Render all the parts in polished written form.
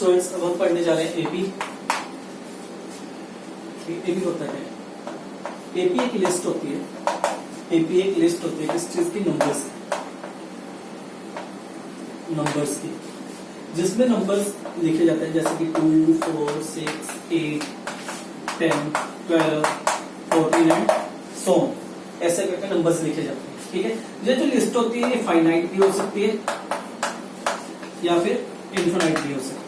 Students, अब हम पढ़ने जा रहे हैं एपी। एपी होता है, एपी एक लिस्ट होती है। एपी एक लिस्ट होती है किस चीज की? नंबर्स की, जिसमें नंबर्स लिखे जाते हैं जैसे कि 2, 4, 6, 8, 10, 12, 14 एंड सो ऑन, ऐसे करके नंबर्स लिखे जाते हैं। ठीक है, ये जो लिस्ट होती है ये फाइनाइट भी हो सकती है या फिर इनफिनाइट भी हो सकती है।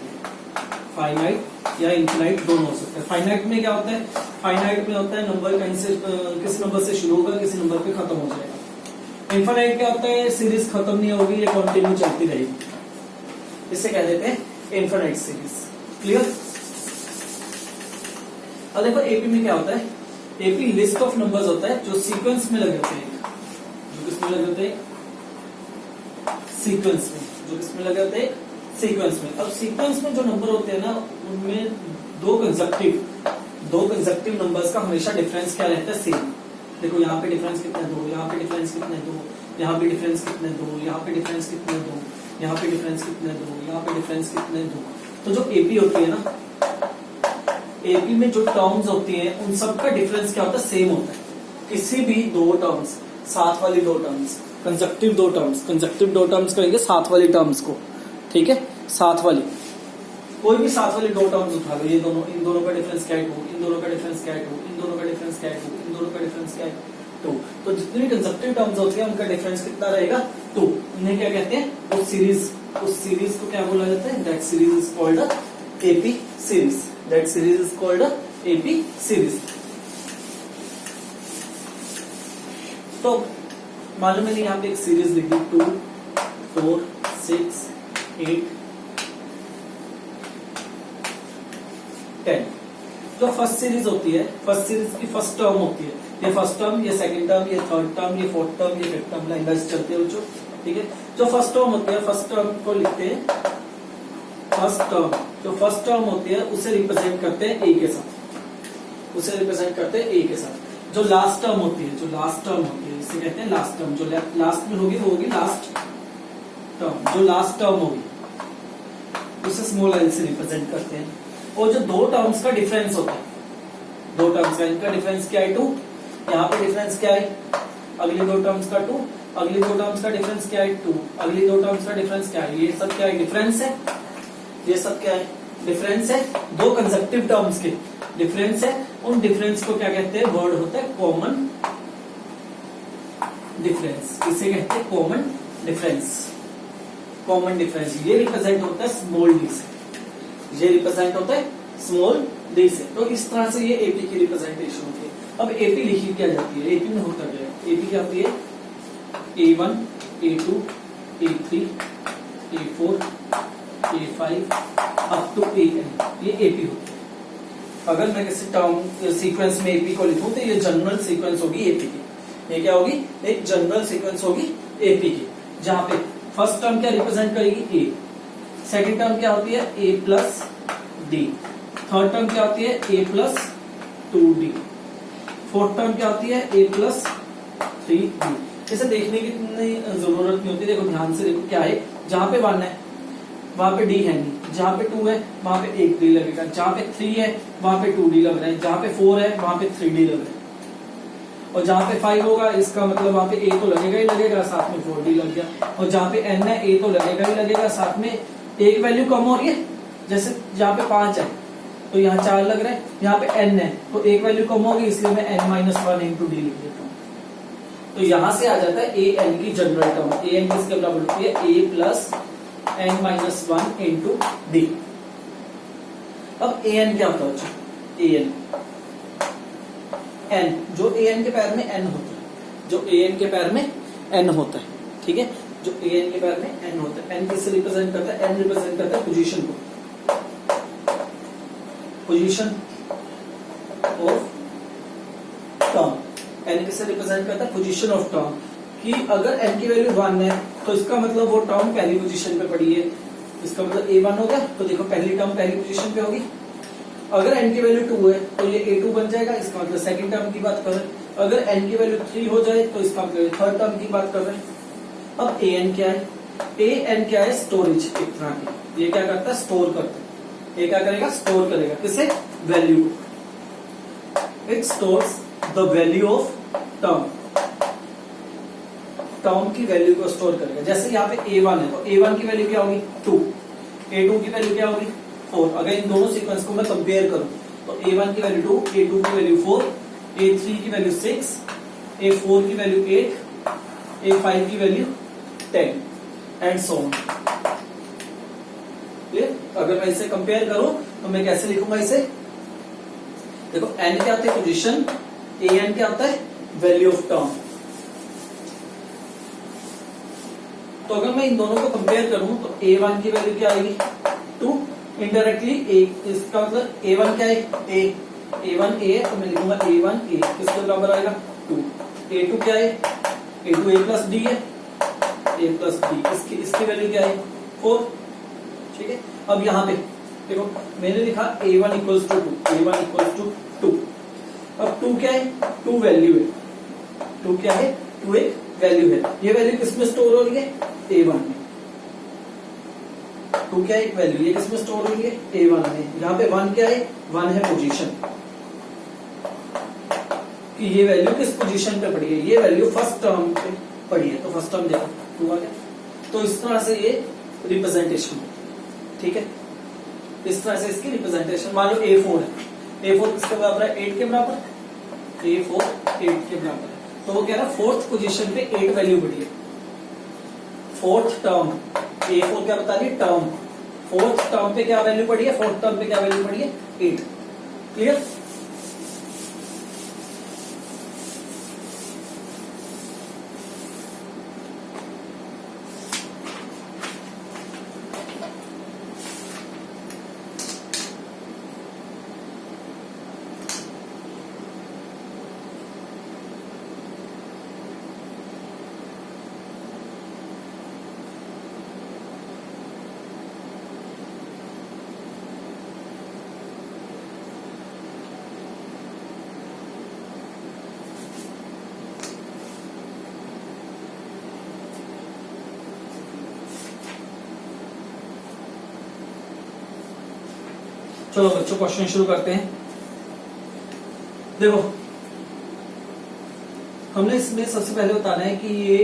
फाइनाइट या इनफिनाइट दोनों हो सकते हैं। फाइनाइट में क्या होता है? फाइनाइट में होता है नंबर कहीं से किसी नंबर से शुरू होगा, किसी नंबर पे खत्म हो जाएगा। इनफिनाइट क्या होता है? सीरीज खत्म नहीं होगी, ये कंटिन्यू चलती रहेगी, इसे कह देते हैं इनफिनाइट सीरीज। क्लियर? अब देखो एपी में क्या होता है? एपी लिस्ट ऑफ नंबर्स होता है जो सीक्वेंस में लगे होते हैं। जो किसमें लगे होते हैं? सीक्वेंस में। जो किसमें लगे होते हैं? सीक्वेंस में। अब सीक्वेंस में जो नंबर होते हैं ना, उनमें दो कंसेक्टिव नंबर्स का हमेशा डिफरेंस क्या रहता है? सेम। देखो यहाँ पे डिफरेंस कितना है? 2, यहाँ पे डिफरेंस कितना है? 2, यहाँ पे डिफरेंस कितना है? 2, यहाँ पे डिफरेंस कितना है? 2, यहाँ पे डिफरेंस कितना है? 2, यहाँ पे डिफरेंस कितना है? 2। तो जो एपी होती है ना, एपी में जो टर्म्स होती हैं उन सबका डिफरेंस क्या होता है? सेम होता है। किसी भी दो टर्म्स, साथ वाली दो टर्म्स, कंसेक्टिव दो टर्म्स कहेंगे साथ वाली टर्म्स को। ठीक है, साथ वाली, कोई भी साथ वाली दो टर्म्स उठा लो, ये दोनों, इन दोनों का डिफरेंस क्या है? 2, इन दोनों का डिफरेंस क्या है? 2, इन दोनों का डिफरेंस क्या है? 2, इन दोनों का डिफरेंस क्या है? 2। तो जितनी कंसेक्टिव टर्म्स होती है उनका डिफरेंस कितना रहेगा? 2। उन्हें क्या कहते हैं? उस सीरीज को क्या बोला जाता है? That series is called AP series. That series is called AP series. तो मालूम मैंने यहाँ पे एक सीरीज लिख दी, 2, 4, 6, 8, 10। जो फर्स्ट सीरीज होती है, फर्स्ट सीरीज की फर्स्ट टर्म होती है, ये फर्स्ट टर्म, ये सेकंड टर्म, ये थर्ड टर्म, ये फोर्थ टर्म, ये फिफ्थ टर्म, लाइन वाइज चलते हैं बच्चों। ठीक है, जो फर्स्ट टर्म होती है, फर्स्ट टर्म को लिखते हैं फर्स्ट टर्म। जो फर्स्ट टर्म होती है उसे रिप्रेजेंट करते हैं ए के साथ, उसे रिप्रेजेंट करते हैं ए के साथ। जो लास्ट टर्म होती है, इसे कहते हैं लास्ट टर्म। जो लास्ट में होगी वो होगी लास्ट टर्म। जो लास्ट टर्म होगी उसे स्मॉल एल से रिप्रेजेंट करते हैं। और जो दो टर्म्स का डिफरेंस होता है, दो टर्म्स का, इनका डिफरेंस क्या है? 2। यहाँ पे डिफरेंस क्या है? अगली दो टर्म्स का 2, अगली दो टर्म्स का डिफरेंस क्या है? 2, अगली दो टर्म्स का डिफरेंस क्या है? ये सब क्या है? डिफरेंस है। ये सब क्या है? डिफरेंस है। दो कंसेक्टिव टर्म्स के डिफरेंस है। उन डिफरेंस को क्या कहते हैं? वर्ड होता है कॉमन डिफरेंस। इसे कहते हैं कॉमन डिफरेंस। कॉमन डिफरेंस ये रिप्रेजेंट होता है स्मॉल डी से, ये रिप्रेजेंट होता है स्मॉल डी से। तो इस तरह से ये एपी की रिप्रेजेंटेशन होती है। अब एपी लिखी क्या जाती है? एपी में होता क्या है? एपी क्या होती है? A1, A2, A3, A4, A5 up to AN, ये एपी होती है। अगर मैं किसी टर्म सीक्वेंस में एपी को लिखूं तो ये जनरल सीक्वेंस होगी एपी की। ये क्या होगी? एक जनरल सीक्वेंस होगी एपी की, जहां पे फर्स्ट टर्म क्या रिप्रेजेंट करेगी? ए। सेकेंड टर्म क्या होती है? ए प्लस डी। थर्ड टर्म क्या होती है? ए प्लस 2D। फोर्थ टर्म क्या होती है? ए प्लस 3D। इसे देखने की इतनी जरूरत नहीं होती। देखो ध्यान से देखो, क्या है? जहां पे 1 है वहां पे डी है नहीं, जहां पे 2 है वहां पे 1D लगेगा, जहां पे 3 है वहां पे 2D लग रहा है, जहां पे 4 है वहां पे 3D लग रहा है, और जहां पे 5 होगा इसका मतलब वहां पे A तो लगेगा ही लगेगा, साथ में 4D लग गया। और जहां पे N है A तो लगेगा ही लगेगा, साथ में एक वैल्यू कम हो रही है। जैसे जहां पे 5 है तो यहाँ 4 लग रहा है, यहाँ पे N है तो एक वैल्यू कम होगी, इसलिए मैं N-1 into D लिख देता हूँ। तो यहां से आ जाता है AN की जनरल टर्म। AN किसके बराबर होती है? A plus N-1 into D। अब AN क्या होता है? AN, N, जो AN के पैर में N होता है, जो AN के पैर में N होता है। ठीक है, जो AN के पैर में N होता है। N किससे रिप्रेजेंट करता है? N रिप्रेजेंट करता है पोजीशन को, पोजीशन ऑफ टर्म। N किससे रिप्रेजेंट करता है? Position of term. कि अगर n की वैल्यू 1 है तो इसका मतलब वो टर्म पहली पोजीशन पे पड़ी है, इसका मतलब A1 होगा। तो देखो पहली टर्म पहली पोजीशन पे होगी। अगर n की वैल्यू 2 है तो ये A2 बन जाएगा, इसका मतलब सेकंड टर्म की बात कर रहे हैं। अगर n की वैल्यू 3 हो जाए तो इसका मतलब थर्ड टर्म की बात कर रहे हैं। अब AN क्या है? AN क्या है? स्टोरेज एक तरह की। ये क्या करता है? स्टोर करता है। ये क्या करेगा, स्टोर करेगा किसे, value. It stores the value of term, term की वैल्यू को स्टोर करेगा। जैसे यहाँ पे A1 है तो A1 की वैल्यू क्या होगी 2, A2 की वैल्यू क्या होगी 4। अगर इन दोनों सीक्वेंस को मैं कंपेयर करूं तो A1 की वैल्यू 2, A2 की वैल्यू 4, A3 की वैल्यू 6, A4 की वैल्यू 8, A5 की value 10 and so on. Clear. अगर मैं इसे कंपेयर करूं तो मैं कैसे लिखूंगा इसे, देखो n क्या होता है पोजीशन, an क्या होता है वैल्यू ऑफ टर्म। तो अगर मैं इन दोनों को कंपेयर करूं तो A1 की वैल्यू क्या आएगी 2, इनडायरेक्टली इसका मतलब A1 क्या है A1 A, तो मैं लिखूंगा A1 A किसके बराबर आएगा 2। A2 क्या है A2 A प्लस डी है, A प्लस डी, इसकी वैल्यू क्या है 4। ठीक है। अब यहाँ पे देखो मैंने लिखा A1 equals to 2, A1 equals to 2। अब 2 क्या है, 2 वैल्यू है, 2 क्या है 2 एक वैल्यू है। ये वैल्यू किसमें स्टोर हो रही है A1 में, 2 क्या है एक वैल्यू, ये किसमें स्टोर हो रही है A1 में। यहाँ पे 1 क्या है, 1 है पोजीशन, कि ये वैल्यू किस पोजीशन पे पड़ी है, ये वैल्यू फर्स्ट टर्म पे पड़ी है, तो फर्स्ट टर्म देखो 2 आ गया। तो इस तरह से ये रिप्रेजेंटेशन, ठीक है, इस तरह से इसकी रिप्रेजेंटेशन। मान लो A4 है, A4 किसके बराबर है 8 के बराबर, A4 8 के बराबर है, तो वो कह रहा है फोर्थ पोजीशन पे 8 वैल्यू पड़ी है। फोर्थ टर्म A4 क्या बता रही है टर्म, फोर्थ टर्म पे क्या वैल्यू पड़ी है, फोर्थ टर्म पे क्या वैल्यू पड़ी है 8। क्लियर। चलो बच्चों क्वेश्चन शुरू करते हैं। देखो हमने इसमें सबसे पहले बताना है कि ये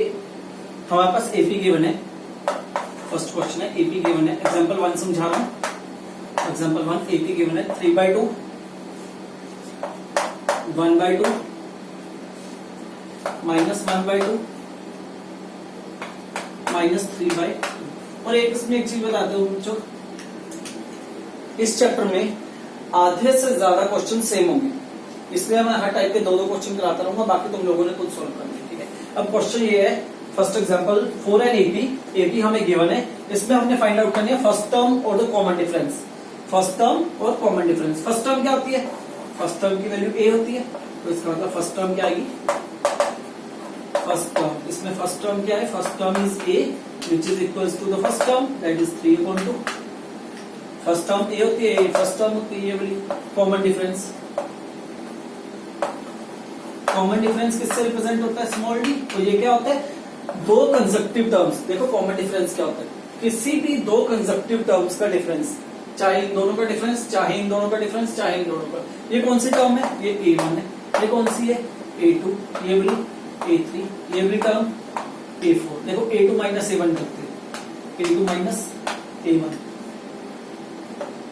हमारे पास एपी गिवन है, फर्स्ट क्वेश्चन है एपी गिवन है। एग्जांपल 1 समझा रहा हूं। एग्जांपल 1 एपी गिवन है 3/2, 1/2, -1/2, -3/2। और एक इसमें एक चीज बताते हो बच्चों, इस चैप्टर में आधे से ज्यादा क्वेश्चन सेम होंगे, इसलिए मैं हर टाइप के 2-2 क्वेश्चन कराता रहूंगा, बाकी तुम लोगों ने खुद सॉल्व करना है। ठीक है। अब क्वेश्चन ये है, फर्स्ट एग्जांपल 4 एंड एपी हमें गिवन है, इसमें हमने फाइंड आउट करनी है फर्स्ट टर्म और the common difference. First term और कॉमन डिफरेंस। फर्स्ट टर्म क्या होती है, फर्स्ट टर्म की वैल्यू ए होती है, तो इसका मतलब फर्स्ट टर्म क्या आएगी फर्स्ट टर्म। इसमें फर्स्ट टर्म क्या है, first term is A which is equals to the first term that is 3/2। First term ए होती है, फर्स्ट टर्म होती है ये वाली कॉमन डिफरेंस। कॉमन डिफरेंस किससे रिप्रेजेंट होता है स्मॉल डी। तो ये क्या होता है, दो कंसेक्टिव टर्म्स। देखो कॉमन डिफरेंस क्या होता है, किसी भी दो कंसेक्टिव टर्म्स का डिफरेंस, चाहे इन दोनों का डिफरेंस, चाहे इन दोनों का डिफरेंस, चाहे इन दोनों का। ये कौन सी टर्म है, ये A1 है, ये कौन सी है A2, ये वाली A3, ये वाली टर्म A4। देखो A2 माइनस A1 करते हैं, A2 minus A1।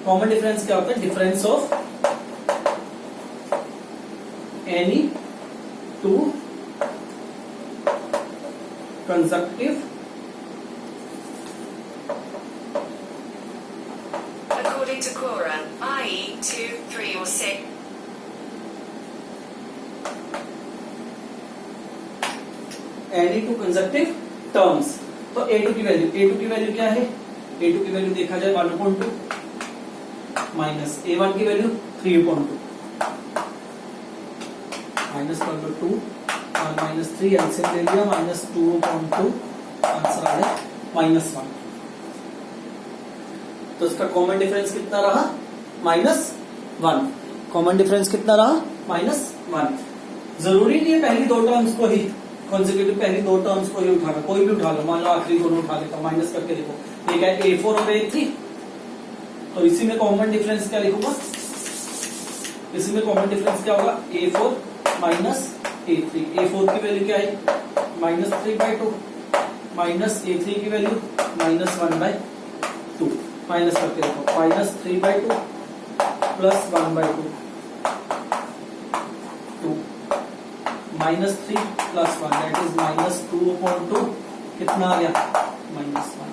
Common difference क्या होता है, difference of any two consecutive according to Quora, i.e. 2, 3 or 6. Any two consecutive terms. तो A2 की वैल्यू क्या है, A2 की वैल्यू देखा जाए 1/2 माइनस A1 की वैल्यू 3/2 माइनस कर लो 2 और -3 एलसीएम ले लिया, -2/2 आंसर आ गया -1। तो इसका कॉमन डिफरेंस कितना रहा -1। कॉमन डिफरेंस कितना रहा -1। जरूरी नहीं है पहली दो टर्म्स को ही कॉन्सेक्यूटिव, पहली दो टर्म्स को ही उठाना, कोई भी उठा लो। मान लो आखिरी दोनों उठा लेता हूं, माइनस करके देखो। ये क्या है A4 और A3, तो इसी में कॉमन डिफरेंस क्या लिखूंगा, इसी में कॉमन डिफरेंस क्या होगा, A4 माइनस A3। A4 की वैल्यू क्या है, -3/2 माइनस A3 की वैल्यू -1/2। माइनस करके देखो, -3/2 प्लस 1/2 2 -3 प्लस 1 दैट इज -2/2। कितना आ गया, -1।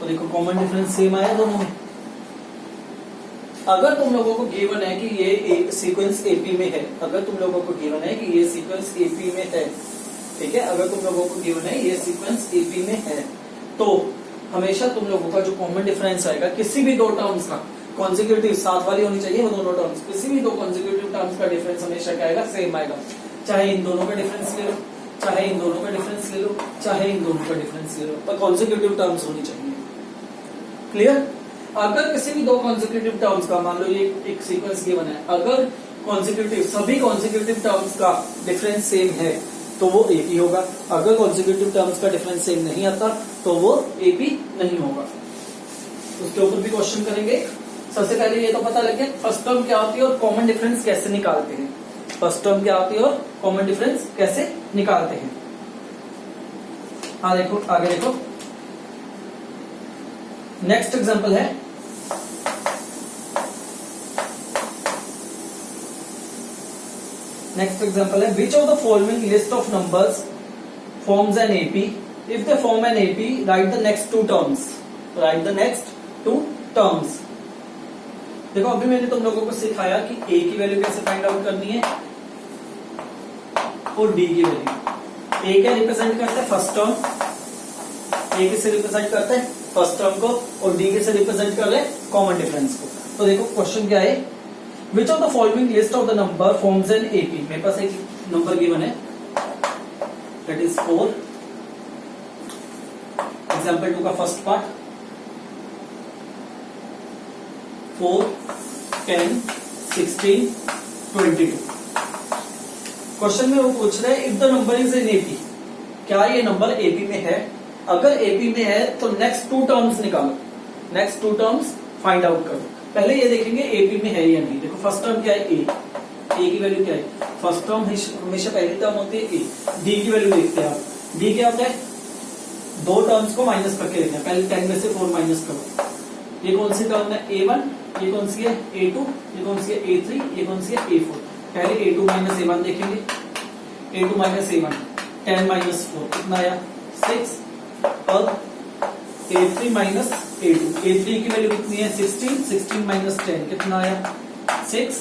तो देखो कॉमन डिफरेंस सेम आया दोनों में। अगर तुम लोगों को गिवन है कि ये सीक्वेंस एपी में है, अगर तुम लोगों को गिवन है कि ये सीक्वेंस एपी में है, ठीक है, अगर तुम लोगों को गिवन है ये सीक्वेंस एपी में है, तो हमेशा तुम लोगों का जो कॉमन डिफरेंस आएगा किसी भी दो टर्म्स का, कॉन्जिक्यूटिव साथ वाली होनी चाहिए वो दोनों टर्म्स, किसी भी दो कॉन्जिक्यूटिव टर्म्स का डिफरेंस हमेशा क्या आएगा, सेम आएगा। चाहे इन दोनों का डिफरेंस ले लो, चाहे इन दोनों का डिफरेंस ले लो, चाहे इन दोनों का डिफरेंस ले लो, पर कॉन्जिक्यूटिव टर्म्स होनी चाहिए। क्लियर। अगर किसी भी दो कॉन्जिक्यूटिव टर्म्स का, मान लो ये एक सीक्वेंस गिवन है, अगर कॉन्जिक्यूटिव सभी कॉन्जिक्यूटिव टर्म्स का डिफरेंस सेम है तो वो एपी होगा। अगर कॉन्जिक्यूटिव टर्म्स का डिफरेंस सेम नहीं आता तो वो एपी नहीं होगा। उसके ऊपर भी क्वेश्चन करेंगे। सबसे पहले ये तो पता लग गया फर्स्ट टर्म क्या होती है और कॉमन डिफरेंस कैसे निकालते हैं। फर्स्ट टर्म क्या होती है और कॉमन डिफरेंस कैसे निकालते हैं। हाँ देखो, आगे देखो, नेक्स्ट एग्जांपल है, नेक्स्ट एग्जांपल है, which of the following list of numbers forms an AP, if they form an AP write the next two terms, write the next two terms. देखो अभी मैंने तुम लोगों को सिखाया कि ए की वैल्यू कैसे फाइंड आउट करनी है और डी की वैल्यू। ए क्या रिप्रेजेंट करता है, फर्स्ट टर्म, ए किसे रिप्रेजेंट करता है, फर्स्ट टर्म को, और डी किसे रिप्रेजेंट कर रहे हैं, कॉमन डिफरेंस को। तो देखो क्वेश्चन क्या है, which of the following list of the number forms an AP. मेरे पास एक नंबर गिवन है दैट इज 4। एग्जाम्पल 2 का फर्स्ट पार्ट, 4, 10, 16, 22। क्वेश्चन में वो पूछ रहे हैं if the number is in AP, क्या ये नंबर एपी में है। अगर एपी में है तो नेक्स्ट टू टर्म्स निकालो, next two terms find out करो। पहले ये देखेंगे एपी में है या नहीं। देखो फर्स्ट टर्म क्या है, ए की वैल्यू क्या है, फर्स्ट टर्म हमेशा पहली टर्म होती है ए। डी की वैल्यू देखते हैं आप, डी क्या होता है, दो टर्म्स को माइनस करके देखना है। पहले 10 में से 4 माइनस करो। ये कौन सी टर्म है, A1, ये कौन सी है A2, ये कौन सी है A3, ये कौन सी है A4। पहले A2 माइनस A1 देखेंगे, A2 माइनस A1, 10 माइनस 4 कितना आया, 6, और A3 माइनस A2, A3 की वैल्यू कितनी है 16, 16 माइनस 10 कितना आया 6।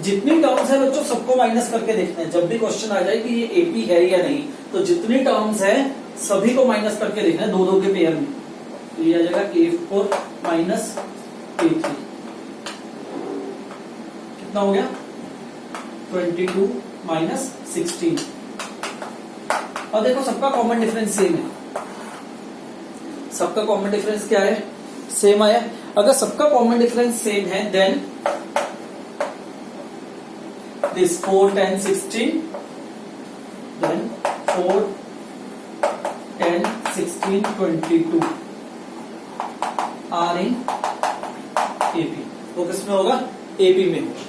जितनी टर्म्स है बच्चों सबको माइनस करके देखना है। जब भी क्वेश्चन आ जाए कि ये एपी है या नहीं, तो जितनी टर्म्स है सभी को माइनस करके देखना है, दो दो के पेयर में। तो ये आ जाएगा A4 माइनस A3 कितना हो गया 22 माइनस 16। और देखो सबका कॉमन डिफरेंस सेम है, सबका कॉमन डिफरेंस क्या है, सेम आया। अगर सबका कॉमन डिफरेंस सेम है then this 4, 10, 16 then 4, 10, 16, 22 are in AP. वो किसमें होगा, एपी में होगा।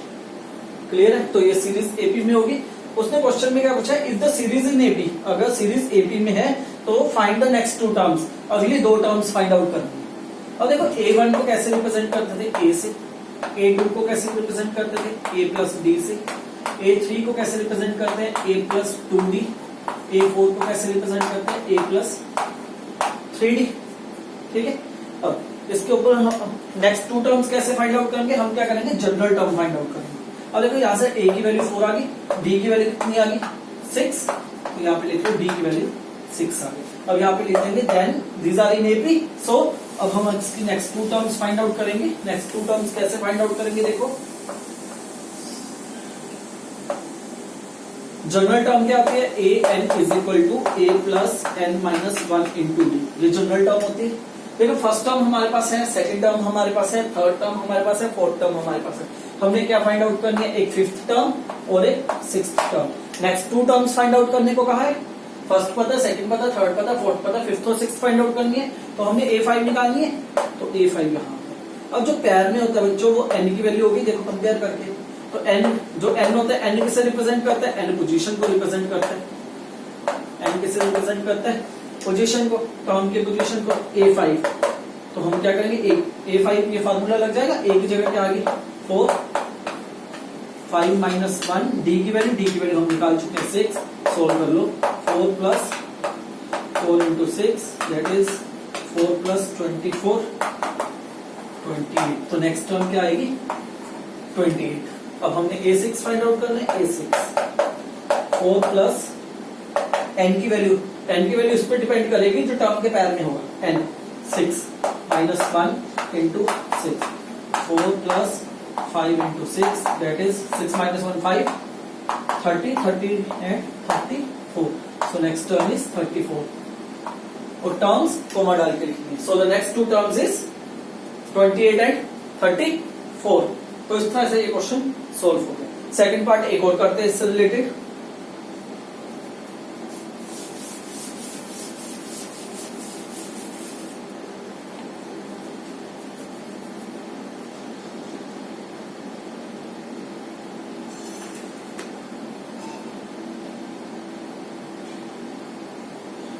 क्लियर है। तो ये सीरीज एपी में होगी। उसने क्वेश्चन में क्या पूछा है, if the series in AP, अगर सीरीज एपी में है तो find the next two terms, अगली दो टर्म्स फाइंड आउट करनी है। अब देखो A1 को कैसे रिप्रेजेंट करते थे, A से, A2 को कैसे रिप्रेजेंट करते थे, A प्लस डी से, A3 को कैसे रिप्रेजेंट करते हैं, A प्लस 2D, A4 को कैसे रिप्रेजेंट करते हैं, A प्लस 3D। ठीक है। अब इसके ऊपर हम नेक्स्ट टू टर्म्स कैसे फाइंड आउट करेंगे, हम क्या करेंगे, जनरल टर्म फाइंड आउट करेंगे। अब देखो यहाँ से A की वैल्यू 4 आ गई, D की वैल्यू कितनी आ गई 6, तो यहाँ पे लिख लो D की वैल्यू 6 आ गई। अब यहाँ पे लिख देंगे then these are in AP. So अब हम इसकी next two terms find out करेंगे। नेक्स्ट टू टर्म्स कैसे फाइंड आउट करेंगे, देखो जनरल टर्म क्या होती है, a n is equal to a plus n minus 1 into d, ये जनरल टर्म होती है। देखो फर्स्ट टर्म हमारे पास है, सेकंड टर्म हमारे पास है, थर्ड टर्म हमारे पास है, फोर्थ टर्म हमारे पास है। हमने क्या फाइंड आउट करनी है, एक फिफ्थ टर्म और एक sixth term. Next two terms find out करने को कहा है। फर्स्ट पता, सेकंड पता, थर्ड पता, फोर्थ पता, फिफ्थ और सिक्स फाइंड आउट करनी है, तो हमने A5 निकालनी है, तो A5 यहाँ पे। अब जो पैर में होता है बच्चों वो n की वैल्यू होगी, देखो कंपेयर करके, तो n जो n होता है n किसे रिप्रेजेंट करता है, n पोजीशन को रिप्रेजेंट करता है, n किसे रिप्रेजेंट करता है, पोजीशन को, टर्म के पोजीशन को, A5। तो हम क्या करेंगे, A5 ये फार्मूला लग जाएगा, a की जगह क्या आ गई 4, 5 माइनस 1, d की वैल्यू हम निकाल चुके हैं 6, सोल्व कर लो, 4 plus 4 into 6 that is 4 plus 24 28। तो नेक्स्ट टर्म क्या आएगी 28। अब हमने A6 फाइंड आउट करना है, A6 4 प्लस n की वैल्यू इस पर डिपेंड करेगी जो टर्म के पैर में होगा, n 6 minus 1 into 6, 4 plus 5 into 6 that is 6 minus 1 5, 30 and 34। So next term is 34 और टर्म्स कॉमा डाल के लिखेंगे। So the next two terms is 28 and 34। तो इस तरह से ये क्वेश्चन सोल्व हो गया। सेकंड पार्ट एक और करते हैं इससे रिलेटेड।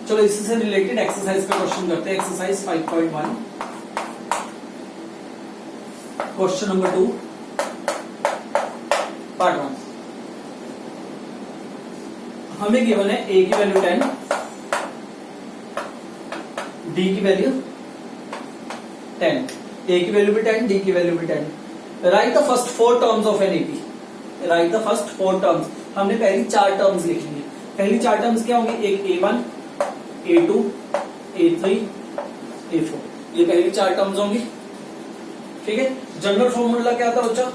चलो इससे रिलेटेड एक्सरसाइज का क्वेश्चन करते हैं। Exercise 5.1 question number 2 part 1। हमें गिवन है a की वैल्यू 10, d की वैल्यू 10, a की वैल्यू भी 10, d की वैल्यू भी 10। Right the first 4 terms of N AP. Write the first 4 terms. हमने पहली 4 टर्म्स लिखेंगे। पहली 4 टर्म्स क्या होंगी, एक A1, A2, A3, A4, ये पहली 4 टर्म्स होंगी। ठीक है। जनरल फॉर्मूला क्या होता है बच्चा,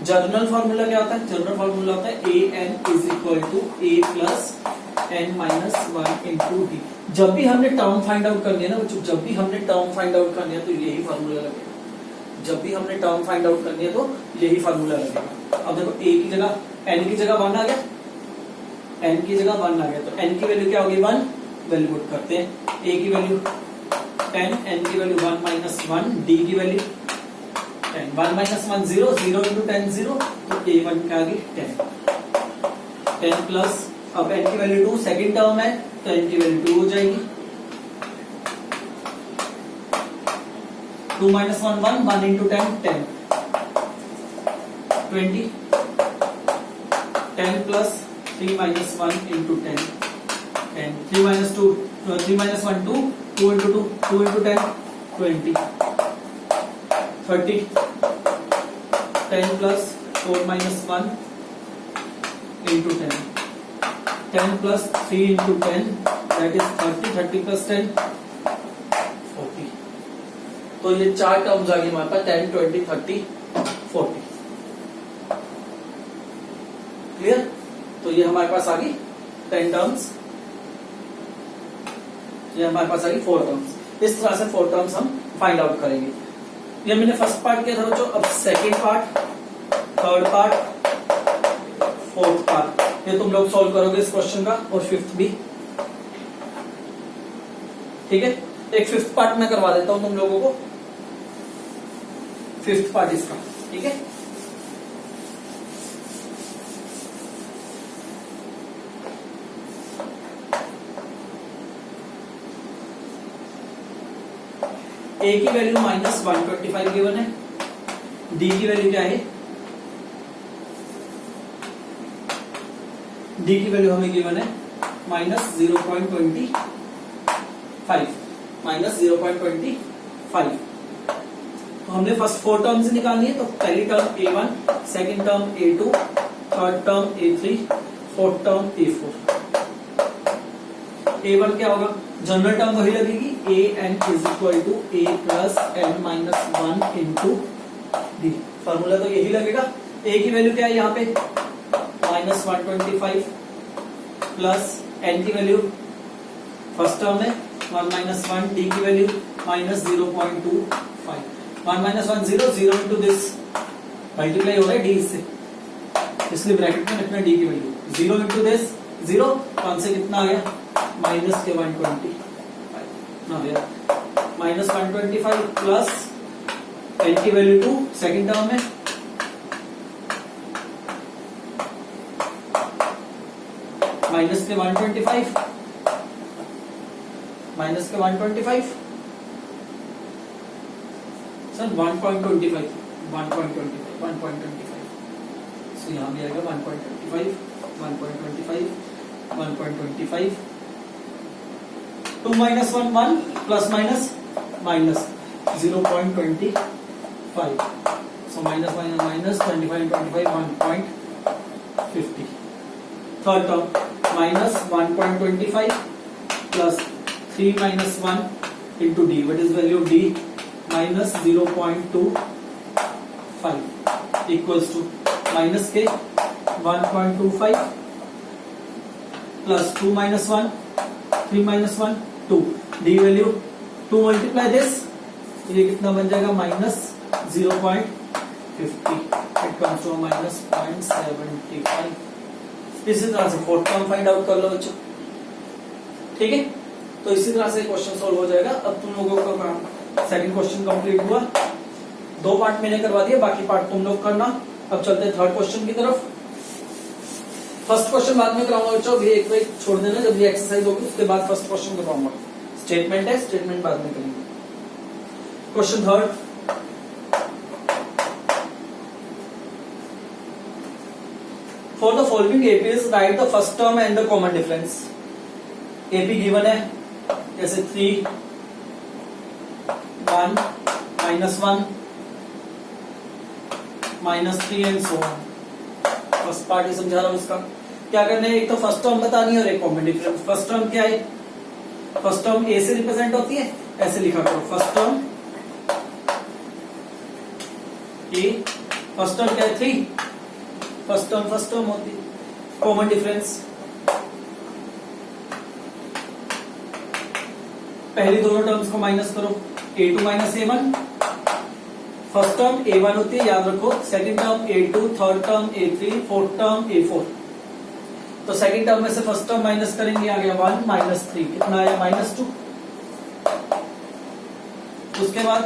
जनरल फॉर्मूला क्या होता है, जनरल फॉर्मूला होता है an is equal to a plus n minus 1 into D. जब भी हमने टर्म फाइंड आउट करनी है ना बच्चों, जब भी हमने टर्म फाइंड आउट करनी है तो यही फॉर्मूला लगेगा। जब भी हमने टर्म फाइंड आउट करनी है तो यही फॉर्मूला लगेगा। अब देखो a की जगह n की जगह 1 आ गया, n की जगह 1 आ गया, तो n की वैल्यू क्या होगी 1, वैल्यू पुट करते हैं। a की वैल्यू 10, n की वैल्यू 1 माइनस 1, d की वैल्यू 10, 1 माइनस 1 0, 0 इंटू 10 0, तो a1 क्या आ गई 10, 10 प्लस, अब n की वैल्यू 2, सेकंड टर्म है तो n की वैल्यू 2 हो जाएगी, 2 minus 1 1, 1 into 10 10, 20, 10 plus 3 minus 1 into 10 10, 3 minus 2, 3 minus 1 2, 2 into 2, 2 into 10 20, 30, 10 plus 4 minus 1 into 10, 10 plus 3 into 10 that is 30, 30 plus 10 40। तो ये 4 टर्म्स आ गई हमारे पास, 10 20 30 40। क्लियर। तो ये हमारे पास आ गई 10 टर्म्स, ये हमारे पास आ गई 4 टर्म्स। इस तरह से 4 टर्म्स हम फाइंड आउट करेंगे। ये मैंने फर्स्ट पार्ट किया था बच्चों। अब second part, third part, fourth part, ये तुम लोग सॉल्व करोगे इस क्वेश्चन का, और फिफ्थ भी। ठीक है। एक फिफ्थ पार्ट मैं करवा देता हूं तुम लोगों को, फिफ्थ पार्ट इसका। ठीक है। a की वैल्यू माइनस 125 गिवन है, d की वैल्यू क्या है, d की वैल्यू हमें गिवन है माइनस 0.25, माइनस 0.25। तो हमने फर्स्ट 4 टर्म्स निकालनी है। तो पहली term a1, second term a2, third term a3, fourth term a4। a1 क्या होगा, जनरल टर्म वही लगेगी, an is equal to a plus n minus 1 into D. Formula तो यही लगेगा। a की वैल्यू क्या है यहाँ पे माइनस 125 प्लस n की वैल्यू फर्स्ट टर्म है 1 माइनस 1, d की value minus 0.25, 1 minus 1 0, 0 into this multiply हो रहा है d से, इसलिए ब्रैकेट में रखना d की वैल्यू 0 इंटू दिस 0, 5 से कितना आ गया माइनस के 120 ना गया माइनस 125 प्लस n की वैल्यू 2 सेकेंड टर्म में माइनस के 125 माइनस के 125 सर 1.25 सो यहाँ भी आएगा 1.25 2 minus 1 1 plus minus minus 0.25 so minus minus minus 25 1.50 third term minus 1.25 plus 3 minus 1 into D what is value D minus 0.25 equals to minus के 1.25 plus 2 minus 1 3 minus 1 2 D value 2 multiply this ये कितना बन जाएगा minus 0.50 it comes to minus 0.75 इसी तरह से fourth term find out कर लो बच्चों। ठीक है, तो इसी तरह से क्वेश्चन सॉल्व हो जाएगा। अब तुम लोगों का काम सेकंड क्वेश्चन कंप्लीट हुआ, 2 पार्ट मैंने करवा दिया, बाकी पार्ट तुम लोग करना। अब चलते हैं थर्ड क्वेश्चन की तरफ। फर्स्ट क्वेश्चन बाद में कराऊंगा बच्चों, अभी एक वेट छोड़ देना, जब ये एक्सरसाइज होगी उसके बाद फर्स्ट क्वेश्चन करवाऊंगा। स्टेटमेंट है, स्टेटमेंट बाद में करेंगे। Question third, for the following APs write the first term and the common difference। AP given है जैसे 3 1 minus 1 minus 3 and so on। First part ही समझा रहा हूं इसका। क्या करना है, एक तो फर्स्ट टर्म बतानी है और एक कॉमन डिफरेंस। फर्स्ट टर्म क्या है, फर्स्ट टर्म ए से रिप्रेजेंट होती है, ऐसे लिखा करो फर्स्ट टर्म ए, फर्स्ट टर्म क्या है 3, फर्स्ट टर्म होती है। कॉमन डिफरेंस पहली दोनों टर्म्स को माइनस करो, a2 minus a1। First term a1 होती है, याद रखो। Second term a2, third term a3, fourth term a4। तो सेकंड टर्म में से फर्स्ट टर्म माइनस करेंगे, आ गया 1 माइनस 3, कितना आया -2। उसके बाद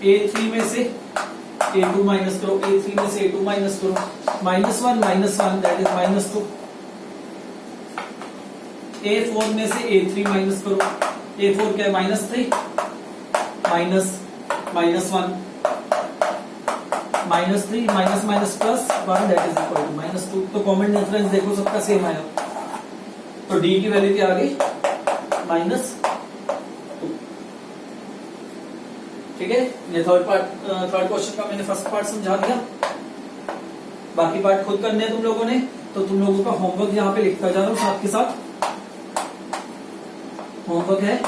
a3 में से a2 माइनस करो, a3 में से a2 माइनस करो, -1 दैट इज -2। a4 में से a3 माइनस करो, a4 क्या है -3 minus -1 -3 minus plus 1 that is equal to -2। तो कॉमन डिफरेंस देखो सबका सेम आया, तो d की वैल्यू क्या आ गई -2। ठीक है, ये थर्ड क्वेश्चन का मैंने फर्स्ट पार्ट समझा दिया, बाकी पार्ट खुद करने हैं तुम लोगों ने। तो तुम लोगों का होमवर्क यहाँ पे लिखता जा रहा हूं साथ के साथ। होमवर्क है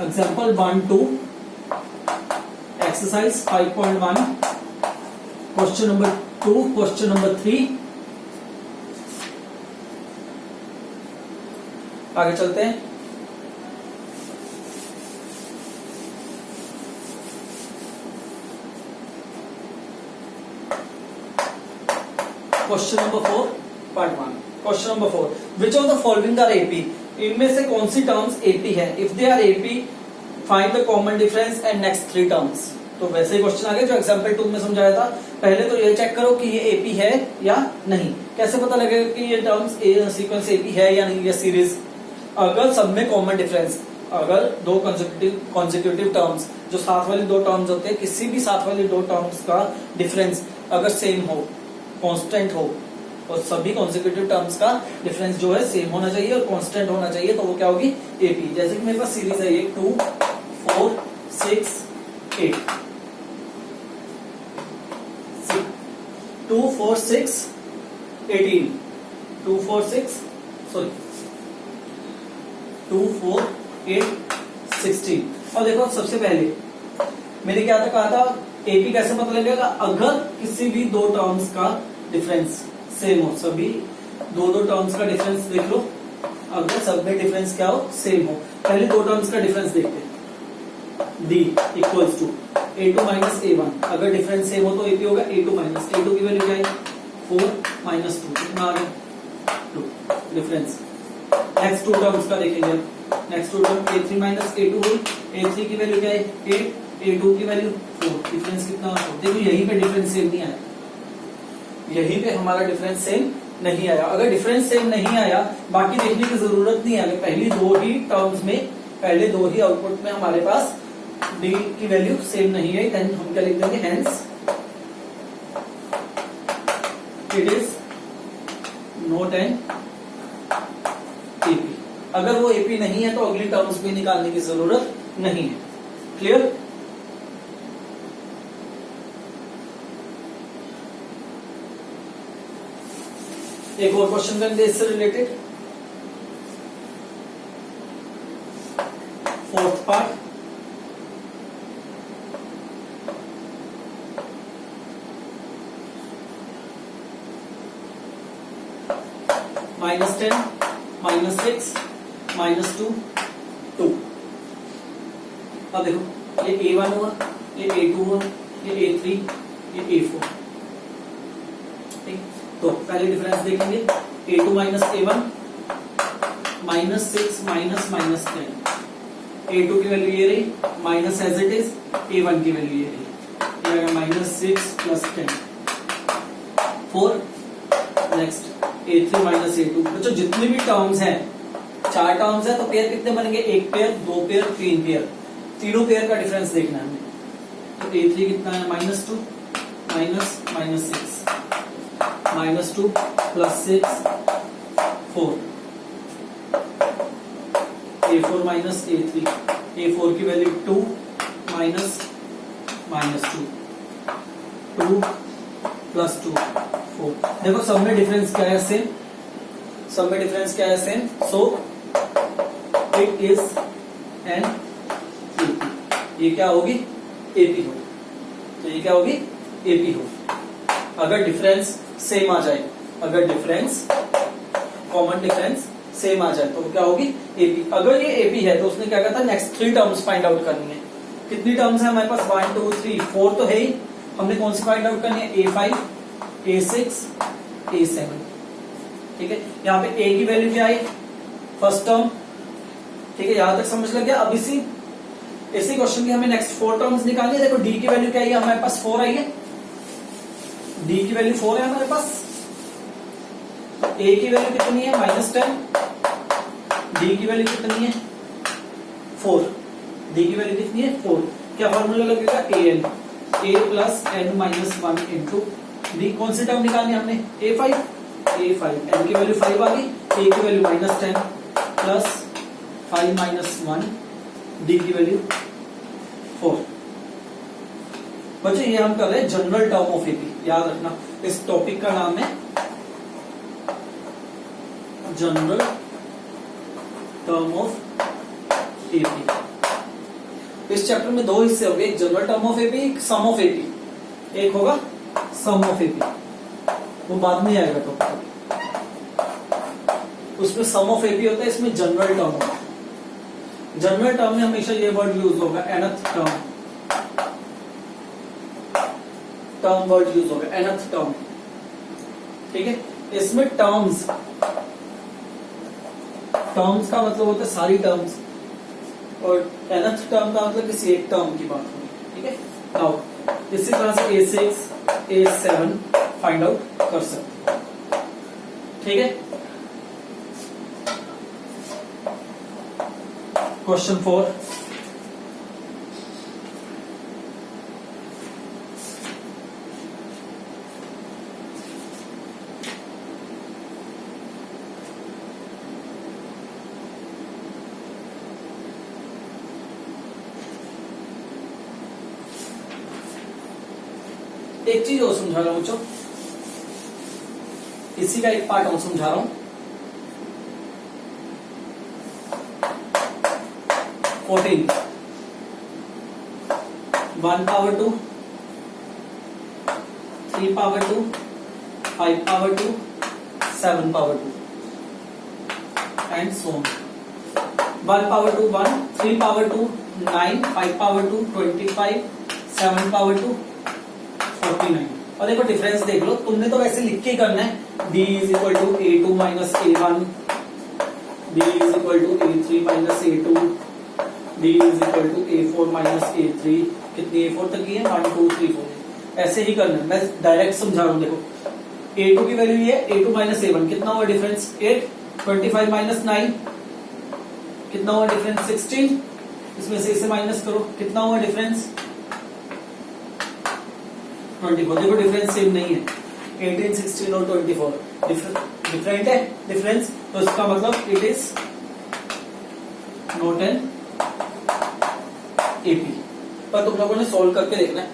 example 1-2 exercise 5.1 question number 2, question number 3। आगे चलते हैं। Question number 4 part 1। Question number 4, which of the following are AP. इनमें से कौन सी टर्म्स एपी है। If they are AP find the common difference and next 3 terms. तो वैसे ही क्वेश्चन आगे जो एग्जाम्पल 2 में समझाया था। पहले तो ये चेक करो कि ये एपी है या नहीं। कैसे पता लगेगा कि ये टर्म्स सीक्वेंस एपी है या नहीं, या सीरीज। अगर सब में कॉमन डिफरेंस, अगर 2 कॉन्जिक्यूटिव टर्म्स, जो साथ वाली 2 टर्म्स होते हैं, किसी भी साथ वाली 2 टर्म्स का डिफरेंस अगर सेम हो, कांस्टेंट हो, और सभी कॉन्जिक्यूटिव टर्म्स का डिफरेंस जो है सेम होना चाहिए और कांस्टेंट होना चाहिए, तो वो क्या होगी एपी। जैसे कि मेरे पास सीरीज है ये 2 4 6 8 2 4 6 18 2 4 6 सॉरी 2 4 8 16। और देखो सबसे पहले मैंने क्या था कहा था, एपी कैसे पता लगेगा, अगर किसी भी 2 टर्म्स का डिफरेंस सेम हो। सभी 2 टर्म्स का डिफरेंस देख लो, अगर सब में डिफरेंस क्या हो, सेम हो। पहले 2 टर्म्स का डिफरेंस देखते हैं, d equals to A2 minus A1, अगर डिफरेंस सेम हो तो AP होगा A2 माइनस A2 की वैल्यू क्या है 4 माइनस 2, कितना आ गया 2 डिफरेंस। नेक्स्ट टू टर्म्स का देखेंगे, next to term A3 minus A2 हुई, A3 की वैल्यू क्या है 8, A2 की वैल्यू 4, डिफरेंस कितना आ गया, देखो यहीं पे डिफरेंस सेम नहीं आया, यहीं पे हमारा डिफरेंस सेम नहीं आया। अगर डिफरेंस सेम नहीं आया बाकी देखने की जरूरत नहीं है, अगर पहली दो ही टर्म्स में, पहले दो ही आउटपुट में हमारे पास डी की वैल्यू सेम नहीं है, देन हम क्या लिख देंगे hence it is not an AP. अगर वो एपी नहीं है तो अगली टर्म्स भी निकालने की जरूरत नहीं है। क्लियर? एक और क्वेश्चन करेंगे इससे रिलेटेड, फोर्थ पार्ट। -10, -6, -2, 2। अब देखो ये A1 हुआ, ये A2 हुआ, ये A3, ये A4। ठीक, तो पहले डिफरेंस देखेंगे A2 minus A1, -6 minus 10, A2 की वैल्यू ये रही minus as it is, A1 की वैल्यू ये रही, ये -6 plus 10 4। Next A3 minus A2। बच्चों जितनी भी टर्म्स हैं, 4 टर्म्स है तो पेयर कितने बनेंगे, 1 पेयर, 2 पेयर, 3 पेयर, तीनों पेयर का डिफरेंस देखना है हमें। तो A3 कितना है -2 minus 6, -2 plus 6 4, A4 minus A3, A4 की वैल्यू 2 माइनस 2, 2 प्लस 2 4। देखो सब में डिफरेंस क्या है सेम, सब में डिफरेंस क्या है same, so it is an AP. ये क्या होगी एपी होगी, तो ये क्या होगी एपी होगी अगर डिफरेंस सेम आ जाए, अगर डिफरेंस कॉमन डिफरेंस सेम आ जाए तो क्या होगी एपी। अगर ये एपी है तो उसने क्या कहा था नेक्स्ट 3 टर्म्स फाइंड आउट करनी है। कितनी टर्म्स है हमारे पास 1 2 3 4 तो है ही, हमने कौन सी फाइंड आउट करनी है A5 A6 A7। ठीक है, यहाँ पे A की वैल्यू क्या आई फर्स्ट टर्म। ठीक है, यहां तक समझ लग गया। अब इसी क्वेश्चन की हमें नेक्स्ट 4 टर्म्स निकालनी है। देखो D की वैल्यू क्या आई है हमारे पास 4 आई है, D की वैल्यू 4 है हमारे पास, A की वैल्यू कितनी है -10, D की वैल्यू कितनी है 4, D की वैल्यू कितनी है 4। क्या फॉर्मूला लगेगा A plus n minus 1 into D. कौन सी टर्म निकालनी है हमने A5 n की वैल्यू 5 आ गई, A की वैल्यू -10 प्लस 5 माइनस 1, D की वैल्यू 4। बच्चों ये हम कर रहे हैं जनरल टर्म ऑफ एपी, याद रखना इस टॉपिक का नाम है जनरल टर्म ऑफ एपी। इस चैप्टर में 2 हिस्से हो गए, एक जनरल टर्म ऑफ एपी, एक सम ऑफ एपी। एक होगा सम ऑफ एपी, वो बाद में आएगा टॉपिक, उसमें सम ऑफ एपी होता है, इसमें जनरल टर्म होता है। जनरल टर्म में हमेशा ये वर्ड यूज होगा nth टर्म वर्ड यूज होगा nth टर्म। ठीक है, इसमें टर्म्स का मतलब होता है सारी टर्म्स, और nth टर्म का मतलब किसी एक टर्म की बात होगी। ठीक है, नाउ इसी तरह से A6 A7 फाइंड आउट कर सकते हो। ठीक है, क्वेश्चन 4, एक चीज और समझा रहा हूं बच्चों, इसी का एक पार्ट और समझा रहा हूं। 14 1 power 2 3 power 2 5 power 2 7 power 2 and so on. 1 power 2 1, 3 power 2 9, 5 power 2 25, 7 power 2 49। और देखो डिफरेंस देख लो, तुमने तो वैसे लिख के ही करना है, d is equal to a2 minus a1, d is equal to a3 minus a2, d is equal to a4 minus a3। कितनी a4 तक की है? 1 2 3 4। ऐसे ही करना है, मैं डायरेक्ट समझा रहा हूं। देखो a2 की वैल्यू ये है, a2 माइनस a1 कितना हुआ डिफरेंस? 8। 25 माइनस 9 कितना हुआ डिफरेंस? 16। इसमें से इसे माइनस करो, कितना हुआ डिफरेंस? 24। देखो डिफरेंस सेम नहीं है, 18 16 और 24 डिफरेंट है डिफरेंस, तो इसका मतलब it is not an AP. पर तुम लोगों ने सॉल्व करके देखना है,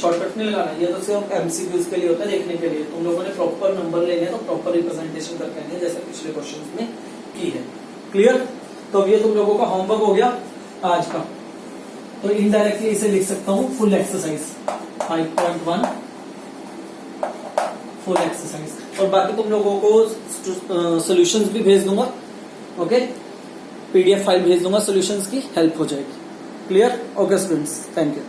शॉर्टकट नहीं लगाना, ये तो सिर्फ एमसीक्यूज के लिए होता है, देखने के लिए। तुम लोगों ने प्रॉपर नंबर लेने हैं तो प्रॉपर रिप्रेजेंटेशन करके आएंगे, जैसे पिछले क्वेश्चंस में की है। क्लियर? तो ये तुम लोगों का होमवर्क हो गया आज का। तो इनडायरेक्टली इसे लिख सकता हूं फुल एक्सरसाइज 5.1 फुल एक्सरसाइज, और बाकी तुम लोगों को सॉल्यूशंस भी भेज दूंगा। ओके, पीडीएफ फाइल भेज दूंगा, सॉल्यूशंस की हेल्प हो जाएगी। Clear? Okay students, thank you.